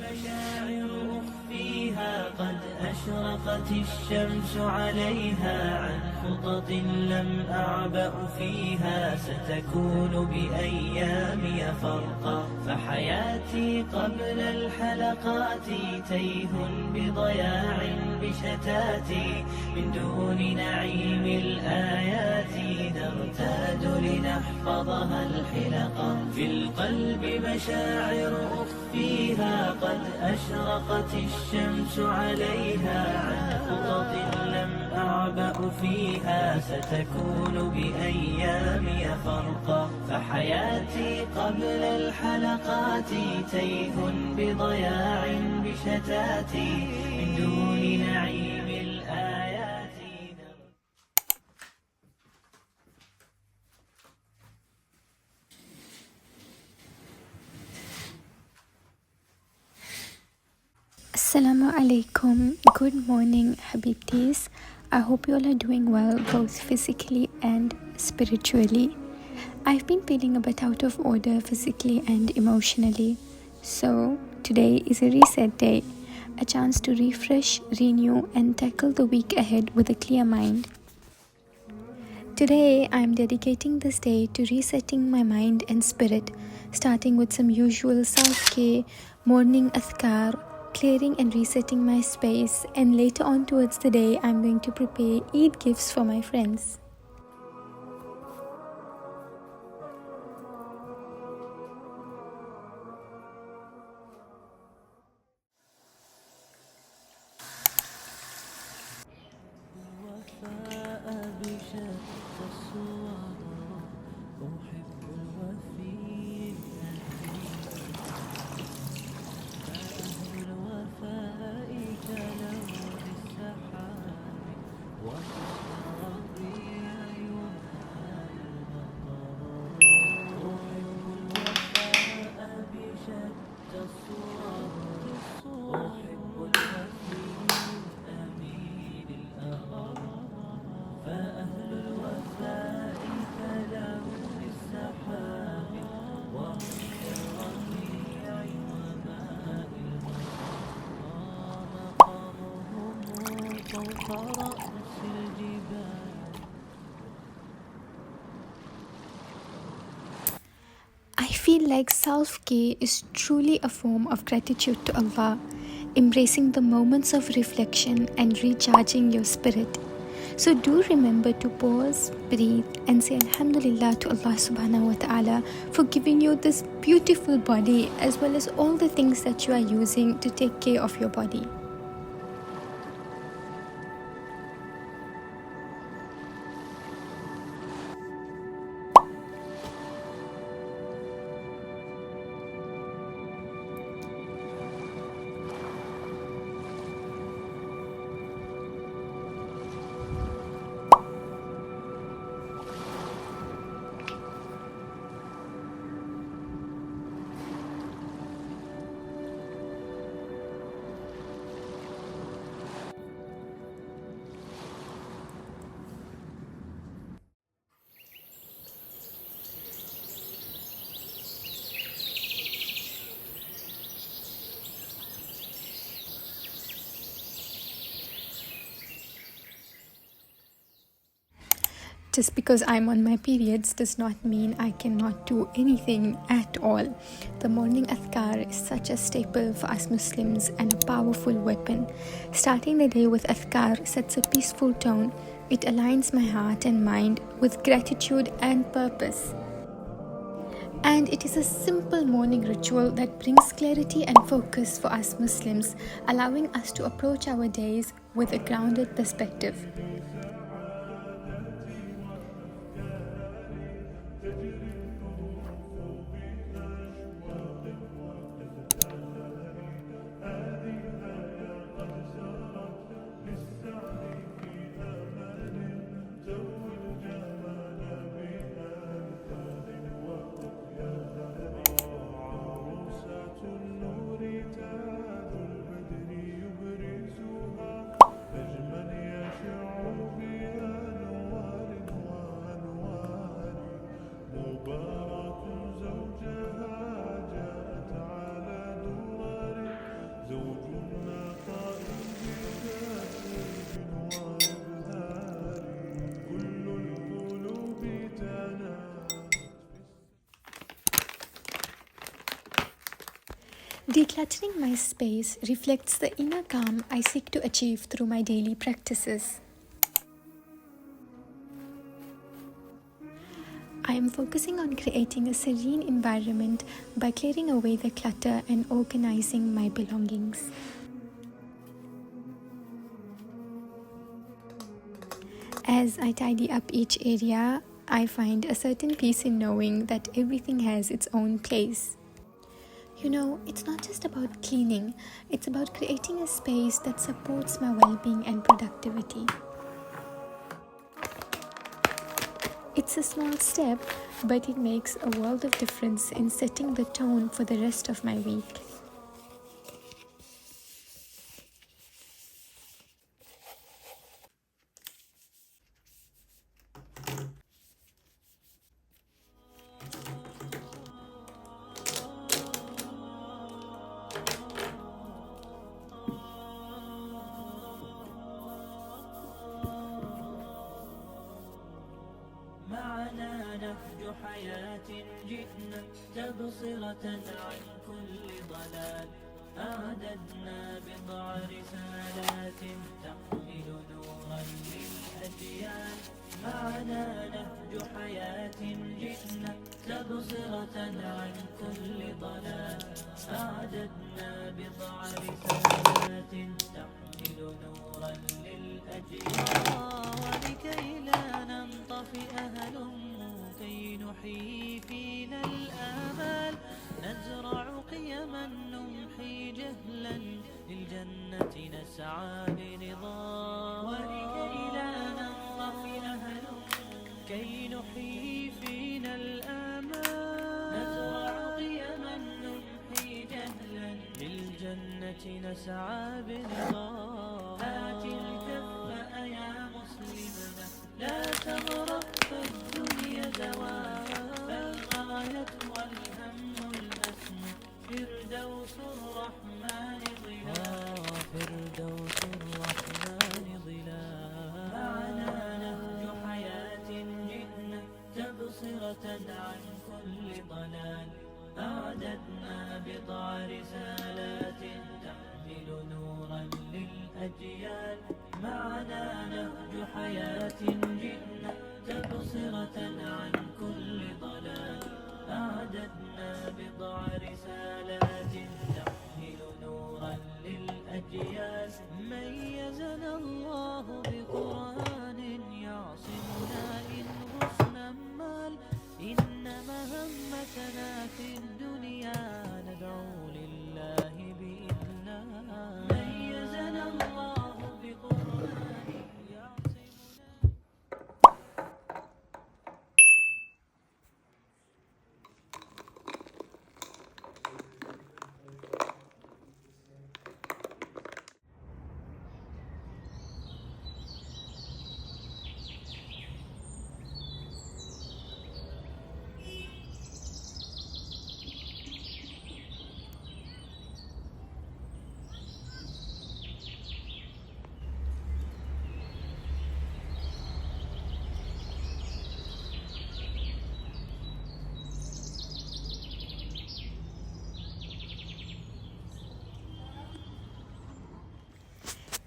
مشاعر أخفيها قد أشرقت الشمس عليها عن خطط لم أعبأ فيها ستكون بأيامي فرقا فحياتي قبل الحلقات تيه بضياع بشتاتي من دون نعيم الآيات نرتاد لنحفظها الحلقا في القلب مشاعر أخفيها قد أشرقت الشمس عليها عن خطط لم أعبأ فيها ستكون بأيامي فرقا فحياتي قبل الحلقات تيه بضياع بشتاتي من دون نعيم الآيات. Assalamu alaikum. Good morning, Habibtis. I hope you all are doing well, both physically and spiritually. I've been feeling a bit out of order physically and emotionally. So today is a reset day, a chance to refresh, renew, and tackle the week ahead with a clear mind. Today, I'm dedicating this day to resetting my mind and spirit, starting with some usual self-care, morning adhkar, clearing and resetting my space, and later on towards the day, I'm going to prepare Eid gifts for my friends. I feel like self-care is truly a form of gratitude to Allah, embracing the moments of reflection and recharging your spirit. So do remember to pause, breathe, and say Alhamdulillah to Allah subhanahu wa ta'ala for giving you this beautiful body as well as all the things that you are using to take care of your body. Just because I'm on my periods does not mean I cannot do anything at all. The morning adhkar is such a staple for us Muslims and a powerful weapon. Starting the day with adhkar sets a peaceful tone. It aligns my heart and mind with gratitude and purpose. And it is a simple morning ritual that brings clarity and focus for us Muslims, allowing us to approach our days with a grounded perspective. Decluttering my space reflects the inner calm I seek to achieve through my daily practices. I am focusing on creating a serene environment by clearing away the clutter and organizing my belongings. As I tidy up each area, I find a certain peace in knowing that everything has its own place. You know, it's not just about cleaning, it's about creating a space that supports my well-being and productivity. It's a small step, but it makes a world of difference in setting the tone for the rest of my week. معنا نهج حياة جئنا تبصرة عن كل ضلال أعددنا بضع رسالات تحمل نورا للأجيال معنا نهج حياة جئنا تبصرة عن كل ضلال أعددنا بضع رسالات تحمل نورا للأجيال ولكي لا ننطفئ هلموا كي نحيي فينا الآمال نزرع قيما نمحي جهلا للجنة نسعى برضا ولكي لا ننطفئ هلموا كي نحيي فينا الآمال نزرع قيما نمحي جهلا للجنة نسعى برضا هات الكف يا مسلمنا لا تغرق فالدنيا زوال فالغاية والهم الأسمى فردوس الرحمن ظلال فردوس الرحمن ظلال معنا نهج حياة جئنا تبصرة عن كل ضلال أعددنا بضع رسالات تحمل نورا للأجيال معنا نهج حياة جئنا تبصرة عن كل ضلال أعددنا بضع رسالات تحمل نورا للأجيال ميزنا الله بقرآن يعصمنا إن غصنا مال إن مهمتنا في الدنيا ندعو لله بإذنه ميزنا الله بقرآن يعصمنا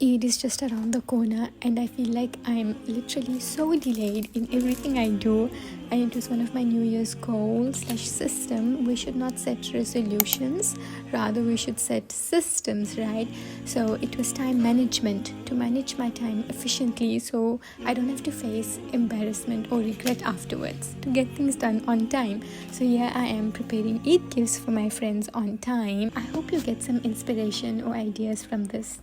Eid is just around the corner and I feel like I'm literally so delayed in everything I do, and it was one of my New Year's goals/system. We should not set resolutions, rather we should set systems, right? So it was time management, to manage my time efficiently so I don't have to face embarrassment or regret afterwards, to get things done on time. So here I am preparing Eid gifts for my friends on time. I hope you get some inspiration or ideas from this.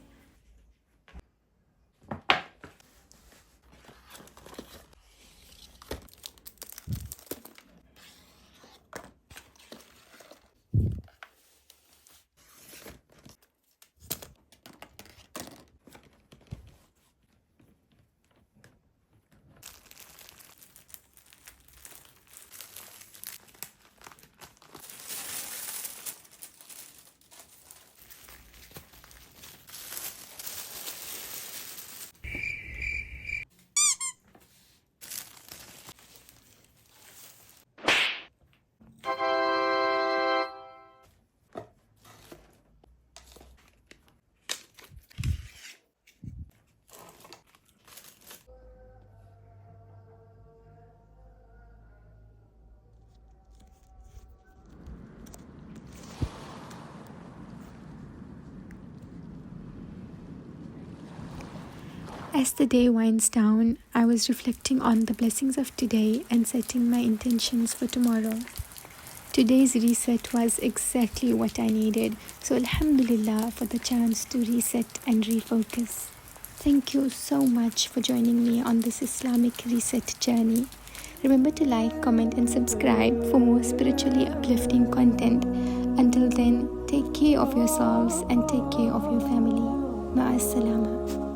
As the day winds down, I was reflecting on the blessings of today and setting my intentions for tomorrow. Today's reset was exactly what I needed, so Alhamdulillah for the chance to reset and refocus. Thank you so much for joining me on this Islamic reset journey. Remember to like, comment and subscribe for more spiritually uplifting content. Until then, take care of yourselves and take care of your family. Ma'as salama.